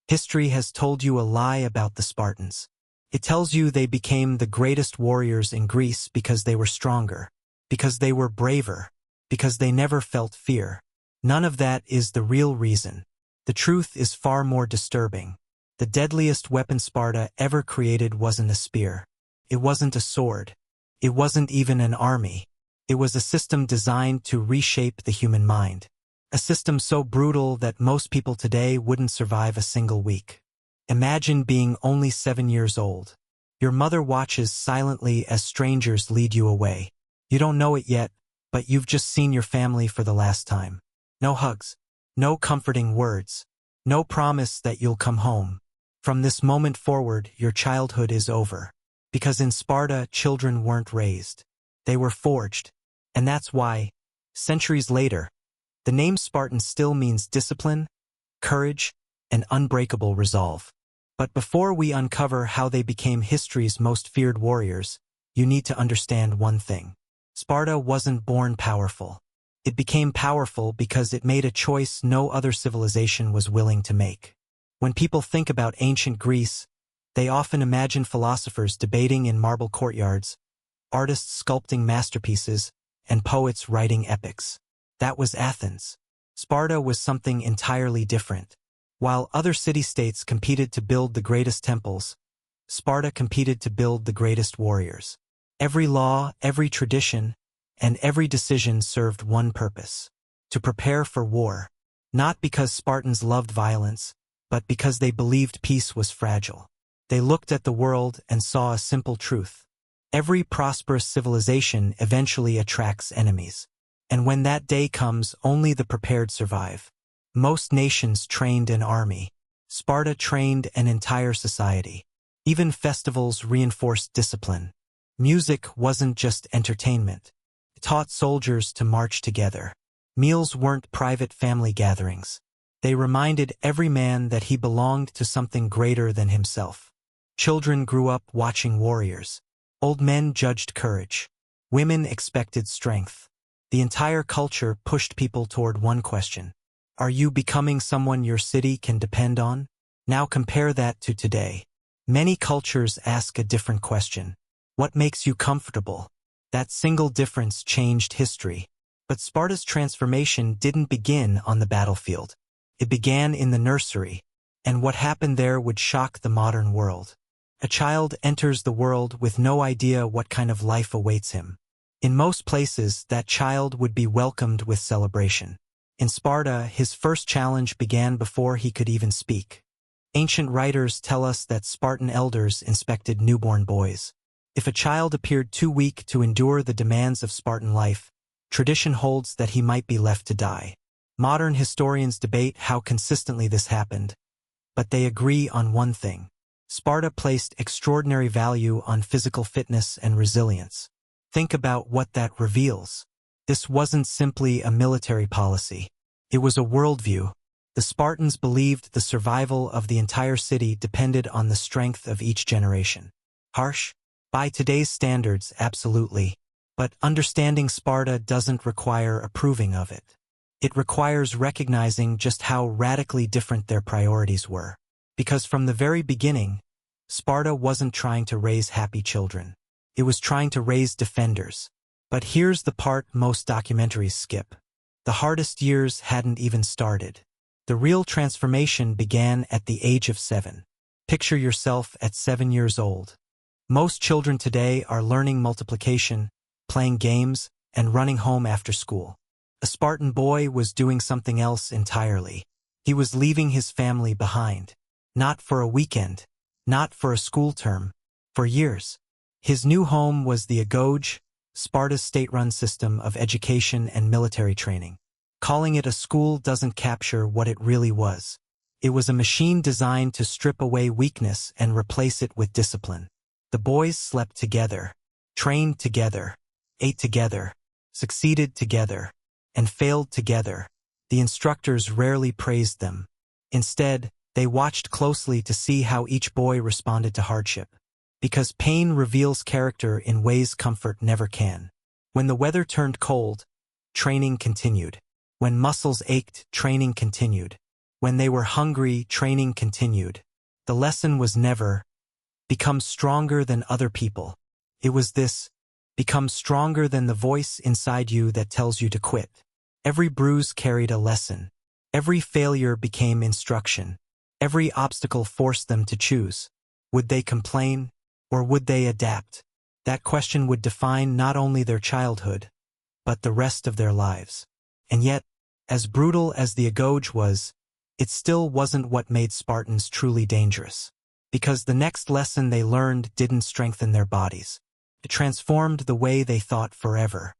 History has told you a lie about the Spartans. It tells you they became the greatest warriors in Greece because they were stronger, because they were braver, because they never felt fear. None of that is the real reason. The truth is far more disturbing. The deadliest weapon Sparta ever created wasn't a spear. It wasn't a sword. It wasn't even an army. It was a system designed to reshape the human mind. A system so brutal that most people today wouldn't survive a single week. Imagine being only 7 years old. Your mother watches silently as strangers lead you away. You don't know it yet, but you've just seen your family for the last time. No hugs, no comforting words, no promise that you'll come home. From this moment forward, your childhood is over. Because in Sparta, children weren't raised. They were forged. And that's why, centuries later, the name Spartan still means discipline, courage, and unbreakable resolve. But before we uncover how they became history's most feared warriors, you need to understand one thing. Sparta wasn't born powerful. It became powerful because it made a choice no other civilization was willing to make. When people think about ancient Greece, they often imagine philosophers debating in marble courtyards, artists sculpting masterpieces, and poets writing epics. That was Athens. Sparta was something entirely different. While other city-states competed to build the greatest temples, Sparta competed to build the greatest warriors. Every law, every tradition, and every decision served one purpose: to prepare for war. Not because Spartans loved violence, but because they believed peace was fragile. They looked at the world and saw a simple truth. Every prosperous civilization eventually attracts enemies. And when that day comes, only the prepared survive. Most nations trained an army. Sparta trained an entire society. Even festivals reinforced discipline. Music wasn't just entertainment. It taught soldiers to march together. Meals weren't private family gatherings. They reminded every man that he belonged to something greater than himself. Children grew up watching warriors. Old men judged courage. Women expected strength. The entire culture pushed people toward one question: are you becoming someone your city can depend on? Now compare that to today. Many cultures ask a different question: what makes you comfortable? That single difference changed history. But Sparta's transformation didn't begin on the battlefield. It began in the nursery, and what happened there would shock the modern world. A child enters the world with no idea what kind of life awaits him. In most places, that child would be welcomed with celebration. In Sparta, his first challenge began before he could even speak. Ancient writers tell us that Spartan elders inspected newborn boys. If a child appeared too weak to endure the demands of Spartan life, tradition holds that he might be left to die. Modern historians debate how consistently this happened, but they agree on one thing: Sparta placed extraordinary value on physical fitness and resilience. Think about what that reveals. This wasn't simply a military policy. It was a worldview. The Spartans believed the survival of the entire city depended on the strength of each generation. Harsh? By today's standards, absolutely. But understanding Sparta doesn't require approving of it. It requires recognizing just how radically different their priorities were. Because from the very beginning, Sparta wasn't trying to raise happy children. It was trying to raise defenders. But here's the part most documentaries skip. The hardest years hadn't even started. The real transformation began at the age of 7. Picture yourself at 7 years old. Most children today are learning multiplication, playing games, and running home after school. A Spartan boy was doing something else entirely. He was leaving his family behind. Not for a weekend, not for a school term, for years. His new home was the Agoge, Sparta's state-run system of education and military training. Calling it a school doesn't capture what it really was. It was a machine designed to strip away weakness and replace it with discipline. The boys slept together, trained together, ate together, succeeded together, and failed together. The instructors rarely praised them. Instead, they watched closely to see how each boy responded to hardship. Because pain reveals character in ways comfort never can. When the weather turned cold, training continued. When muscles ached, training continued. When they were hungry, training continued. The lesson was never, become stronger than other people. It was this, become stronger than the voice inside you that tells you to quit. Every bruise carried a lesson. Every failure became instruction. Every obstacle forced them to choose. Would they complain, or would they adapt? That question would define not only their childhood, but the rest of their lives. And yet, as brutal as the Agoge was, it still wasn't what made Spartans truly dangerous. Because the next lesson they learned didn't strengthen their bodies. It transformed the way they thought forever.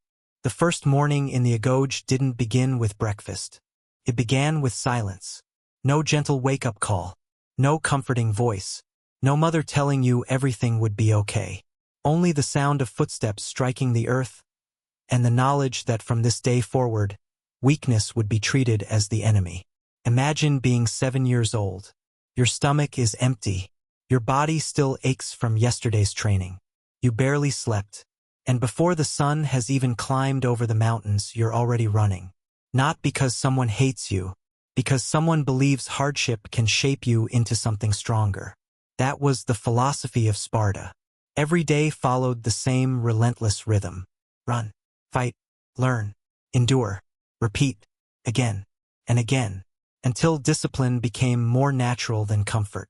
The first morning in the Agoge didn't begin with breakfast. It began with silence. No gentle wake-up call. No comforting voice. No mother telling you everything would be okay. Only the sound of footsteps striking the earth, and the knowledge that from this day forward, weakness would be treated as the enemy. Imagine being 7 years old. Your stomach is empty. Your body still aches from yesterday's training. You barely slept. And before the sun has even climbed over the mountains, you're already running. Not because someone hates you, because someone believes hardship can shape you into something stronger. That was the philosophy of Sparta. Every day followed the same relentless rhythm. Run, fight, learn, endure, repeat, again and again, until discipline became more natural than comfort.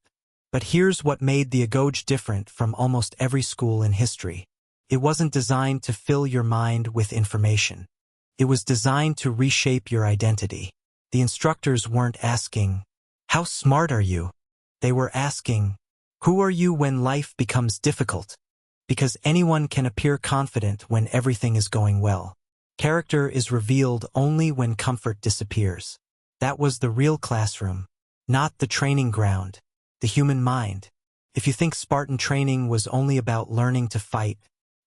But here's what made the Agoge different from almost every school in history. It wasn't designed to fill your mind with information. It was designed to reshape your identity. The instructors weren't asking, "How smart are you?" They were asking, "Who are you when life becomes difficult?" Because anyone can appear confident when everything is going well. Character is revealed only when comfort disappears. That was the real classroom, not the training ground, the human mind. If you think Spartan training was only about learning to fight,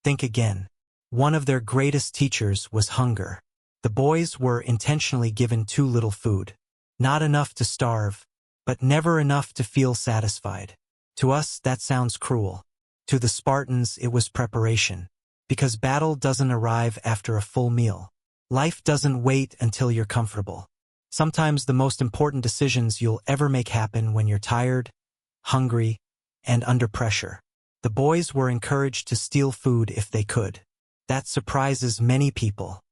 think again. One of their greatest teachers was hunger. The boys were intentionally given too little food. Not enough to starve, but never enough to feel satisfied. To us, that sounds cruel. To the Spartans, it was preparation. Because battle doesn't arrive after a full meal. Life doesn't wait until you're comfortable. Sometimes the most important decisions you'll ever make happen when you're tired, hungry, and under pressure. The boys were encouraged to steal food if they could. That surprises many people.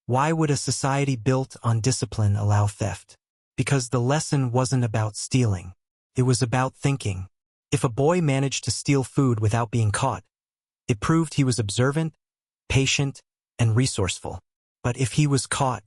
Why would a society built on discipline allow theft? Because the lesson wasn't about stealing. It was about thinking. If a boy managed to steal food without being caught, it proved he was observant, patient, and resourceful. But if he was caught,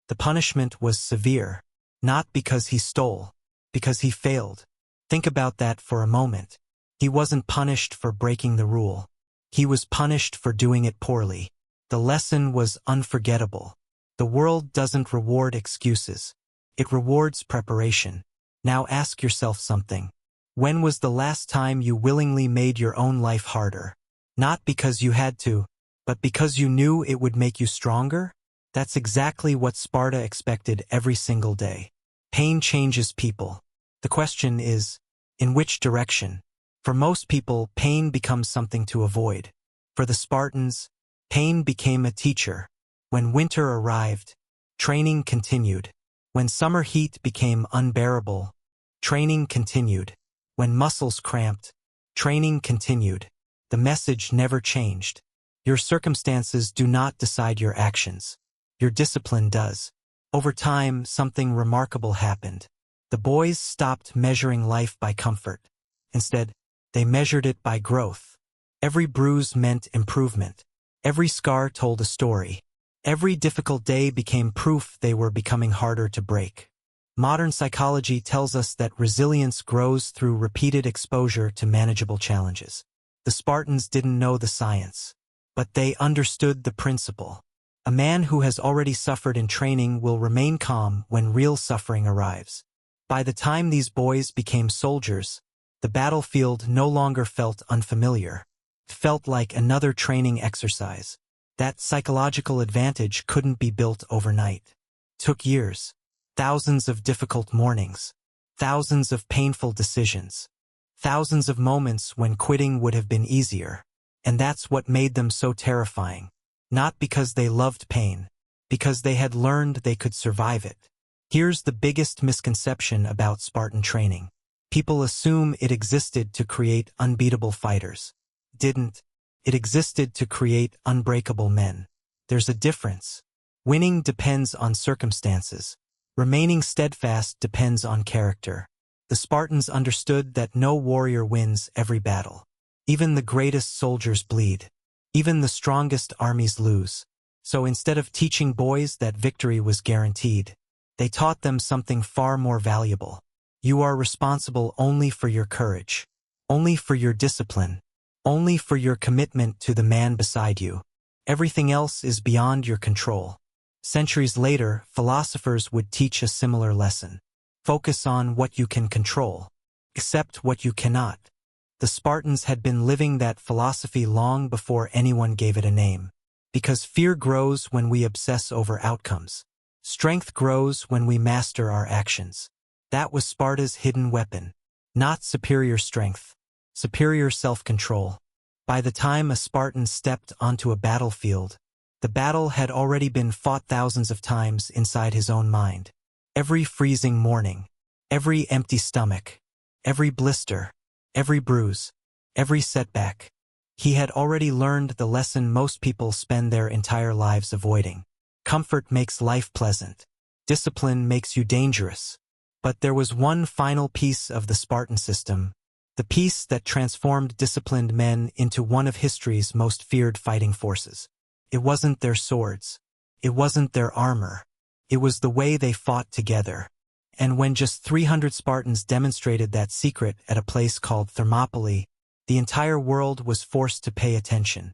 the punishment was severe. Not because he stole, because he failed. Think about that for a moment. He wasn't punished for breaking the rule. He was punished for doing it poorly. The lesson was unforgettable. The world doesn't reward excuses. It rewards preparation. Now ask yourself something. When was the last time you willingly made your own life harder? Not because you had to, but because you knew it would make you stronger? That's exactly what Sparta expected every single day. Pain changes people. The question is, in which direction? For most people, pain becomes something to avoid. For the Spartans, pain became a teacher. When winter arrived, training continued. When summer heat became unbearable, training continued. When muscles cramped, training continued. The message never changed. Your circumstances do not decide your actions. Your discipline does. Over time, something remarkable happened. The boys stopped measuring life by comfort. Instead, they measured it by growth. Every bruise meant improvement. Every scar told a story. Every difficult day became proof they were becoming harder to break. Modern psychology tells us that resilience grows through repeated exposure to manageable challenges. The Spartans didn't know the science, but they understood the principle. A man who has already suffered in training will remain calm when real suffering arrives. By the time these boys became soldiers, the battlefield no longer felt unfamiliar. It felt like another training exercise. That psychological advantage couldn't be built overnight. It took years. Thousands of difficult mornings, thousands of painful decisions, thousands of moments when quitting would have been easier. And that's what made them so terrifying. Not because they loved pain, because they had learned they could survive it. Here's the biggest misconception about Spartan training. People assume it existed to create unbeatable fighters. It didn't. It existed to create unbreakable men. There's a difference. Winning depends on circumstances. Remaining steadfast depends on character. The Spartans understood that no warrior wins every battle. Even the greatest soldiers bleed. Even the strongest armies lose. So instead of teaching boys that victory was guaranteed, they taught them something far more valuable. You are responsible only for your courage, only for your discipline, only for your commitment to the man beside you. Everything else is beyond your control. Centuries later, philosophers would teach a similar lesson. Focus on what you can control. Accept what you cannot. The Spartans had been living that philosophy long before anyone gave it a name. Because fear grows when we obsess over outcomes. Strength grows when we master our actions. That was Sparta's hidden weapon. Not superior strength, superior self-control. By the time a Spartan stepped onto a battlefield, the battle had already been fought thousands of times inside his own mind. Every freezing morning, every empty stomach, every blister, every bruise, every setback. He had already learned the lesson most people spend their entire lives avoiding. Comfort makes life pleasant. Discipline makes you dangerous. But there was one final piece of the Spartan system, the piece that transformed disciplined men into one of history's most feared fighting forces. It wasn't their swords. It wasn't their armor. It was the way they fought together. And when just 300 Spartans demonstrated that secret at a place called Thermopylae, the entire world was forced to pay attention.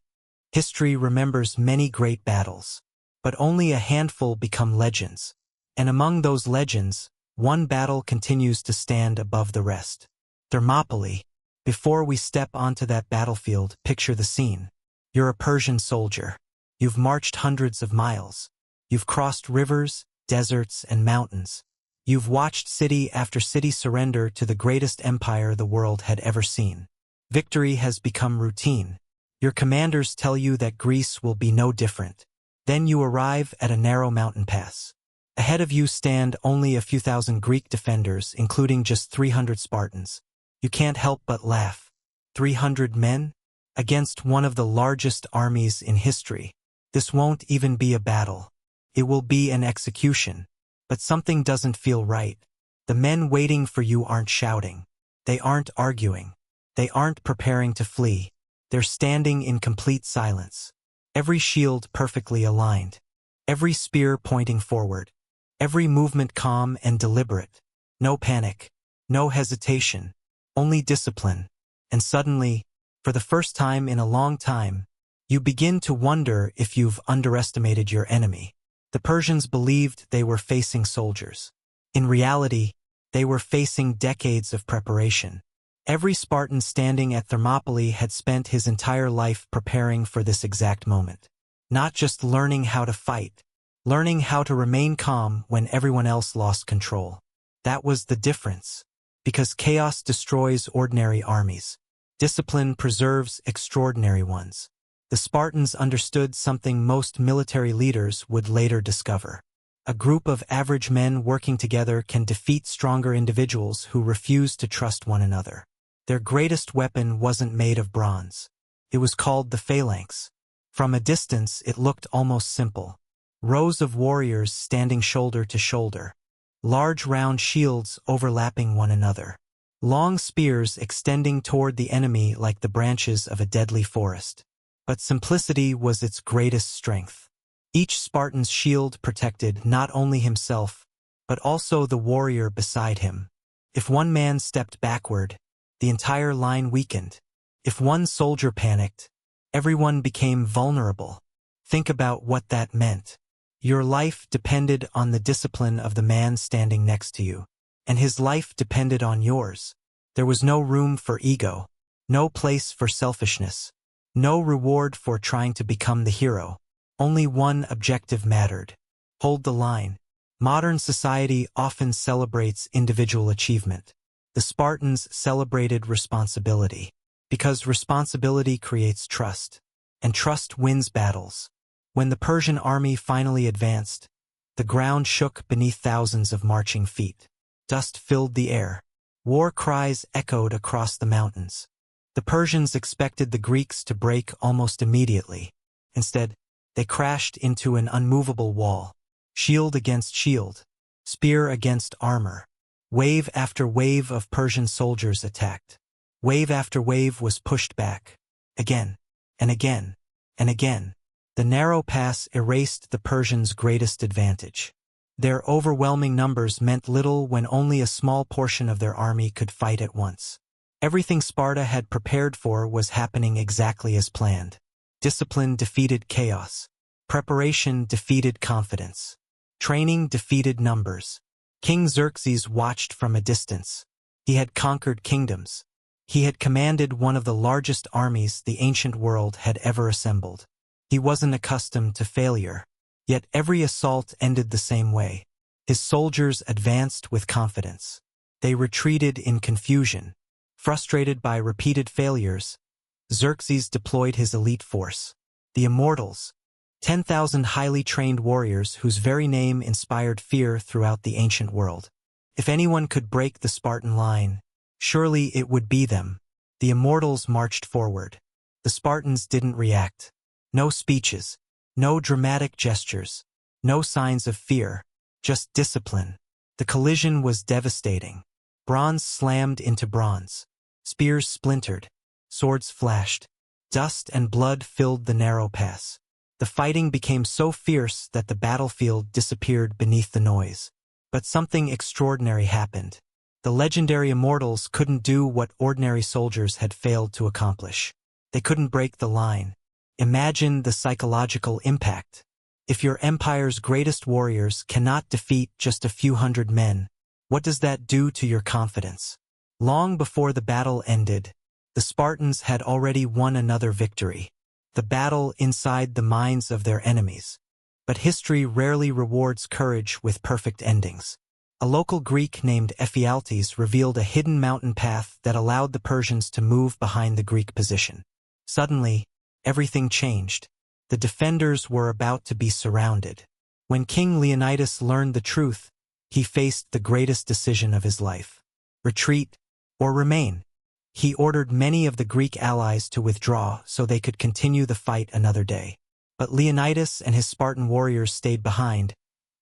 History remembers many great battles, but only a handful become legends. And among those legends, one battle continues to stand above the rest. Thermopylae. Before we step onto that battlefield, picture the scene. You're a Persian soldier. You've marched hundreds of miles. You've crossed rivers, deserts, and mountains. You've watched city after city surrender to the greatest empire the world had ever seen. Victory has become routine. Your commanders tell you that Greece will be no different. Then you arrive at a narrow mountain pass. Ahead of you stand only a few thousand Greek defenders, including just 300 Spartans. You can't help but laugh. 300 men? Against one of the largest armies in history. This won't even be a battle. It will be an execution. But something doesn't feel right. The men waiting for you aren't shouting. They aren't arguing. They aren't preparing to flee. They're standing in complete silence. Every shield perfectly aligned. Every spear pointing forward. Every movement calm and deliberate. No panic. No hesitation. Only discipline. And suddenly, for the first time in a long time, you begin to wonder if you've underestimated your enemy. The Persians believed they were facing soldiers. In reality, they were facing decades of preparation. Every Spartan standing at Thermopylae had spent his entire life preparing for this exact moment. Not just learning how to fight, learning how to remain calm when everyone else lost control. That was the difference. Because chaos destroys ordinary armies. Discipline preserves extraordinary ones. The Spartans understood something most military leaders would later discover. A group of average men working together can defeat stronger individuals who refuse to trust one another. Their greatest weapon wasn't made of bronze. It was called the phalanx. From a distance, it looked almost simple. Rows of warriors standing shoulder to shoulder. Large round shields overlapping one another. Long spears extending toward the enemy like the branches of a deadly forest. But simplicity was its greatest strength. Each Spartan's shield protected not only himself, but also the warrior beside him. If one man stepped backward, the entire line weakened. If one soldier panicked, everyone became vulnerable. Think about what that meant. Your life depended on the discipline of the man standing next to you, and his life depended on yours. There was no room for ego, no place for selfishness, no reward for trying to become the hero. Only one objective mattered. Hold the line. Modern society often celebrates individual achievement. The Spartans celebrated responsibility, because responsibility creates trust, and trust wins battles. When the Persian army finally advanced, The ground shook beneath thousands of marching feet. Dust filled the air. War cries echoed across the mountains. The Persians expected the Greeks to break almost immediately. Instead, they crashed into an unmovable wall. Shield against shield. Spear against armor. Wave after wave of Persian soldiers attacked. Wave after wave was pushed back. Again, and again, and again. The narrow pass erased the Persians' greatest advantage. Their overwhelming numbers meant little when only a small portion of their army could fight at once. Everything Sparta had prepared for was happening exactly as planned. Discipline defeated chaos. Preparation defeated confidence. Training defeated numbers. King Xerxes watched from a distance. He had conquered kingdoms. He had commanded one of the largest armies the ancient world had ever assembled. He wasn't accustomed to failure. Yet every assault ended the same way. His soldiers advanced with confidence. They retreated in confusion. Frustrated by repeated failures, Xerxes deployed his elite force. The Immortals, 10,000 highly trained warriors whose very name inspired fear throughout the ancient world. If anyone could break the Spartan line, surely it would be them. The Immortals marched forward. The Spartans didn't react. No speeches, no dramatic gestures, no signs of fear, just discipline. The collision was devastating. Bronze slammed into bronze. Spears splintered. Swords flashed. Dust and blood filled the narrow pass. The fighting became so fierce that the battlefield disappeared beneath the noise. But something extraordinary happened. The legendary Immortals couldn't do what ordinary soldiers had failed to accomplish. They couldn't break the line. Imagine the psychological impact. If your empire's greatest warriors cannot defeat just a few hundred men, what does that do to your confidence? Long before the battle ended, the Spartans had already won another victory. The battle inside the minds of their enemies. But history rarely rewards courage with perfect endings. A local Greek named Ephialtes revealed a hidden mountain path that allowed the Persians to move behind the Greek position. Suddenly, everything changed. The defenders were about to be surrounded. When King Leonidas learned the truth, he faced the greatest decision of his life. Retreat or remain. He ordered many of the Greek allies to withdraw so they could continue the fight another day. But Leonidas and his Spartan warriors stayed behind,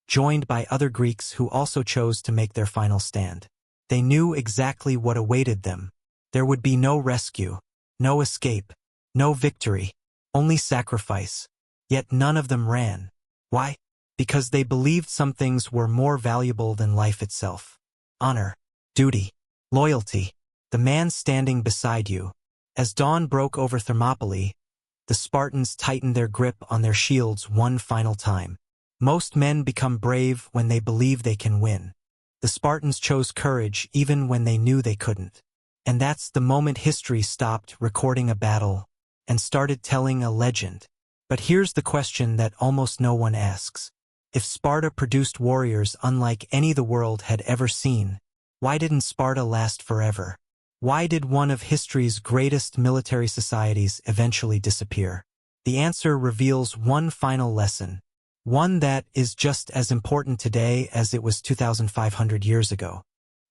joined by other Greeks who also chose to make their final stand. They knew exactly what awaited them. There would be no rescue, no escape, no victory, only sacrifice. Yet none of them ran. Why? Because they believed some things were more valuable than life itself. Honor, duty, loyalty. The man standing beside you. As dawn broke over Thermopylae, the Spartans tightened their grip on their shields one final time. Most men become brave when they believe they can win. The Spartans chose courage even when they knew they couldn't. And that's the moment history stopped recording a battle and started telling a legend. But here's the question that almost no one asks. If Sparta produced warriors unlike any the world had ever seen, why didn't Sparta last forever? Why did one of history's greatest military societies eventually disappear? The answer reveals one final lesson, one that is just as important today as it was 2,500 years ago.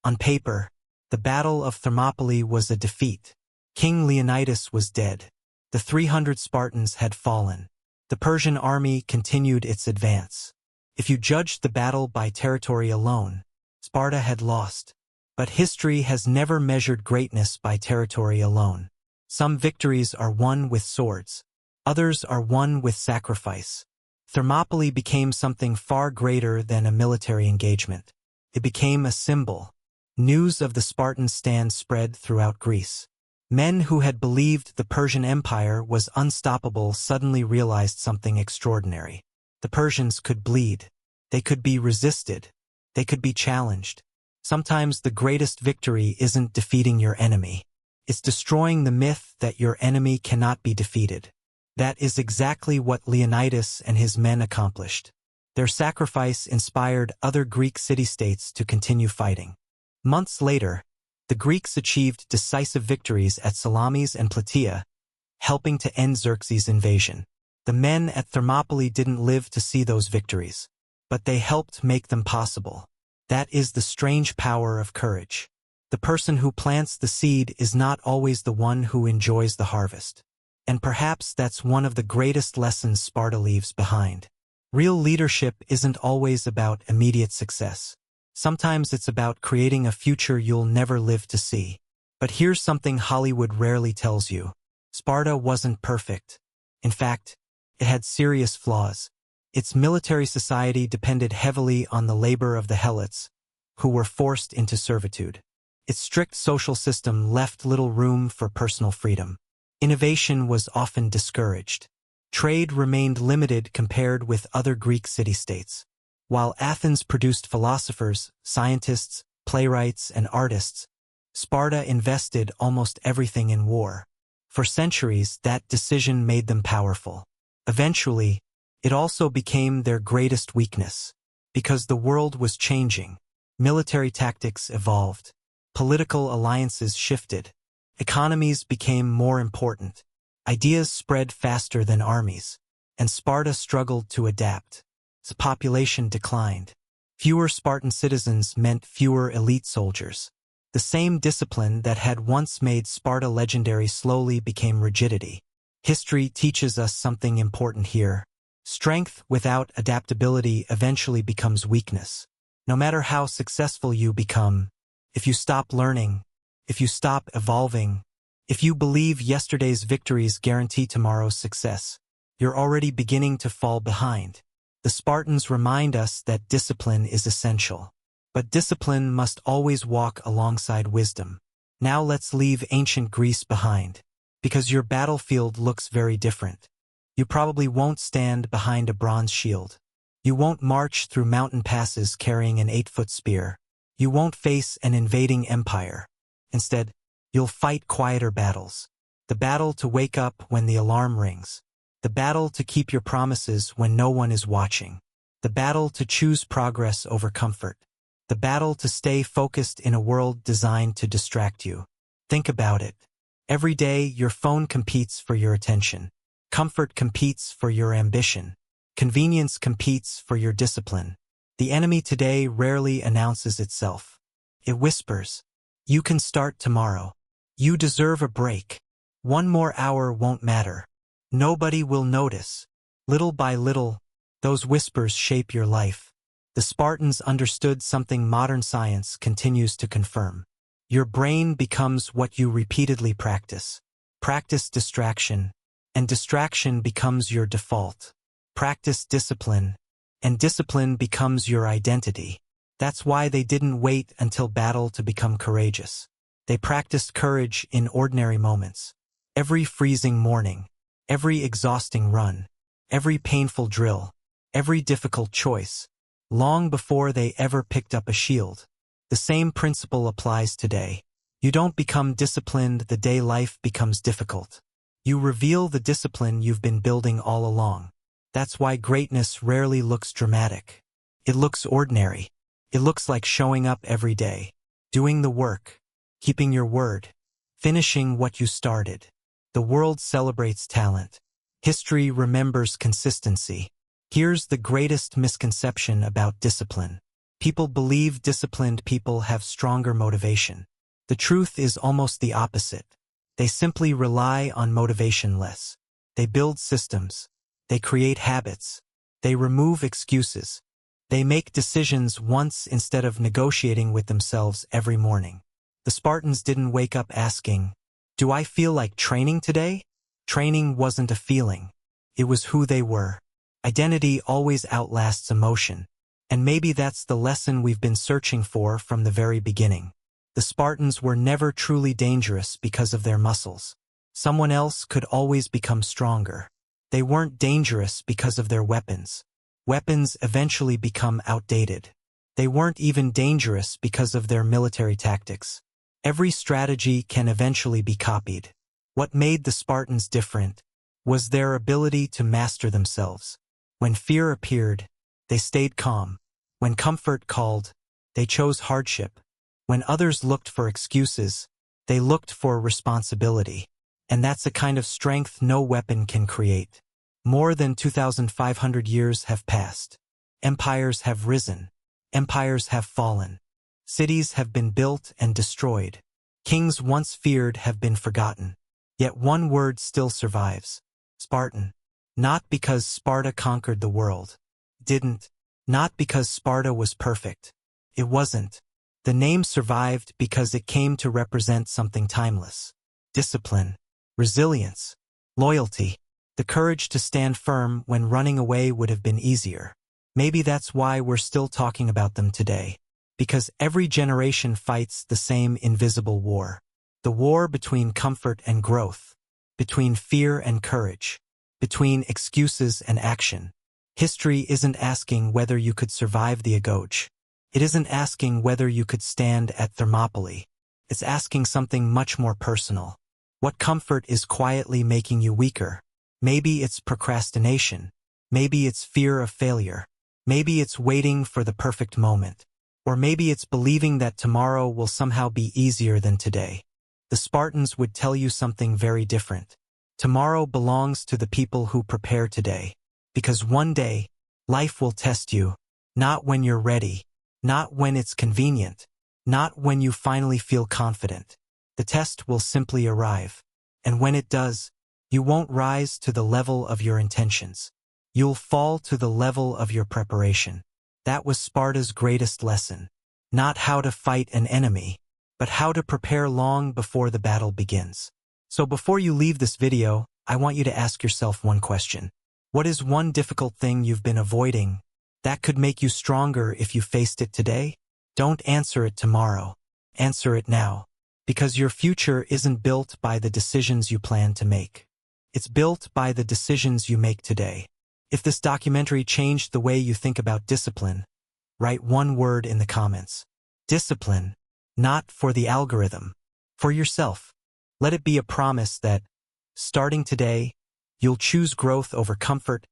On paper, the Battle of Thermopylae was a defeat. King Leonidas was dead. The 300 Spartans had fallen. The Persian army continued its advance. If you judged the battle by territory alone, Sparta had lost. But history has never measured greatness by territory alone. Some victories are won with swords. Others are won with sacrifice. Thermopylae became something far greater than a military engagement. It became a symbol. News of the Spartan stand spread throughout Greece. Men who had believed the Persian Empire was unstoppable suddenly realized something extraordinary. The Persians could bleed. They could be resisted. They could be challenged. Sometimes the greatest victory isn't defeating your enemy. It's destroying the myth that your enemy cannot be defeated. That is exactly what Leonidas and his men accomplished. Their sacrifice inspired other Greek city-states to continue fighting. Months later, the Greeks achieved decisive victories at Salamis and Plataea, helping to end Xerxes' invasion. The men at Thermopylae didn't live to see those victories. but they helped make them possible. That is the strange power of courage. The person who plants the seed is not always the one who enjoys the harvest. And perhaps that's one of the greatest lessons Sparta leaves behind. Real leadership isn't always about immediate success. Sometimes it's about creating a future you'll never live to see. But here's something Hollywood rarely tells you. Sparta wasn't perfect. In fact, it had serious flaws. Its military society depended heavily on the labor of the helots, who were forced into servitude. Its strict social system left little room for personal freedom. Innovation was often discouraged. Trade remained limited compared with other Greek city-states. While Athens produced philosophers, scientists, playwrights, and artists, Sparta invested almost everything in war. For centuries, that decision made them powerful. Eventually, it also became their greatest weakness. Because the world was changing, military tactics evolved, political alliances shifted, economies became more important, ideas spread faster than armies, and Sparta struggled to adapt. Its population declined. Fewer Spartan citizens meant fewer elite soldiers. The same discipline that had once made Sparta legendary slowly became rigidity. History teaches us something important here. Strength without adaptability eventually becomes weakness. No matter how successful you become, if you stop learning, if you stop evolving, if you believe yesterday's victories guarantee tomorrow's success, you're already beginning to fall behind. The Spartans remind us that discipline is essential. But discipline must always walk alongside wisdom. Now let's leave ancient Greece behind, because your battlefield looks very different. You probably won't stand behind a bronze shield. You won't march through mountain passes carrying an 8-foot spear. You won't face an invading empire. Instead, you'll fight quieter battles. The battle to wake up when the alarm rings. The battle to keep your promises when no one is watching. The battle to choose progress over comfort. The battle to stay focused in a world designed to distract you. Think about it. Every day, your phone competes for your attention. Comfort competes for your ambition. Convenience competes for your discipline. The enemy today rarely announces itself. It whispers, "You can start tomorrow. You deserve a break. One more hour won't matter. Nobody will notice." Little by little, those whispers shape your life. The Spartans understood something modern science continues to confirm. Your brain becomes what you repeatedly practice. Practice distraction, and distraction becomes your default. Practice discipline, and discipline becomes your identity. That's why they didn't wait until battle to become courageous. They practiced courage in ordinary moments. Every freezing morning, every exhausting run, every painful drill, every difficult choice, long before they ever picked up a shield. The same principle applies today. You don't become disciplined the day life becomes difficult. You reveal the discipline you've been building all along. That's why greatness rarely looks dramatic. It looks ordinary. It looks like showing up every day, doing the work, keeping your word, finishing what you started. The world celebrates talent. History remembers consistency. Here's the greatest misconception about discipline. People believe disciplined people have stronger motivation. The truth is almost the opposite. They simply rely on motivation less. They build systems. They create habits. They remove excuses. They make decisions once instead of negotiating with themselves every morning. The Spartans didn't wake up asking, "Do I feel like training today?" Training wasn't a feeling. It was who they were. Identity always outlasts emotion. And maybe that's the lesson we've been searching for from the very beginning. The Spartans were never truly dangerous because of their muscles. Someone else could always become stronger. They weren't dangerous because of their weapons. Weapons eventually become outdated. They weren't even dangerous because of their military tactics. Every strategy can eventually be copied. What made the Spartans different was their ability to master themselves. When fear appeared, they stayed calm. When comfort called, they chose hardship. When others looked for excuses, they looked for responsibility. And that's a kind of strength no weapon can create. More than 2,500 years have passed. Empires have risen. Empires have fallen. Cities have been built and destroyed. Kings once feared have been forgotten. Yet one word still survives: Spartan. Not because Sparta conquered the world. Didn't. Not because Sparta was perfect. It wasn't. The name survived because it came to represent something timeless: discipline, resilience, loyalty, the courage to stand firm when running away would have been easier. Maybe that's why we're still talking about them today. Because every generation fights the same invisible war. The war between comfort and growth. Between fear and courage. Between excuses and action. History isn't asking whether you could survive the Agoge. It isn't asking whether you could stand at Thermopylae. It's asking something much more personal. What comfort is quietly making you weaker? Maybe it's procrastination. Maybe it's fear of failure. Maybe it's waiting for the perfect moment. Or maybe it's believing that tomorrow will somehow be easier than today. The Spartans would tell you something very different. Tomorrow belongs to the people who prepare today. Because one day, life will test you. Not when you're ready. Not when it's convenient. Not when you finally feel confident. The test will simply arrive. And when it does, you won't rise to the level of your intentions. You'll fall to the level of your preparation. That was Sparta's greatest lesson. Not how to fight an enemy, but how to prepare long before the battle begins. So before you leave this video, I want you to ask yourself one question. What is one difficult thing you've been avoiding that could make you stronger if you faced it today? Don't answer it tomorrow. Answer it now. Because your future isn't built by the decisions you plan to make. It's built by the decisions you make today. If this documentary changed the way you think about discipline, write one word in the comments. Discipline. Not for the algorithm. For yourself. Let it be a promise that, starting today, you'll choose growth over comfort,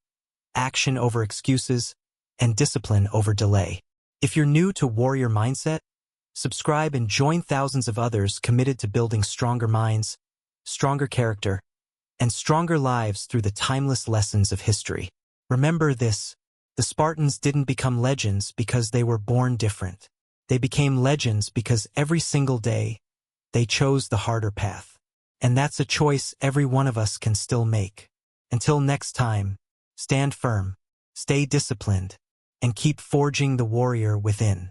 action over excuses, and discipline over delay. If you're new to Warrior Mindset, subscribe and join thousands of others committed to building stronger minds, stronger character, and stronger lives through the timeless lessons of history. Remember this: the Spartans didn't become legends because they were born different. They became legends because every single day, they chose the harder path. And that's a choice every one of us can still make. Until next time, stand firm, stay disciplined, and keep forging the warrior within.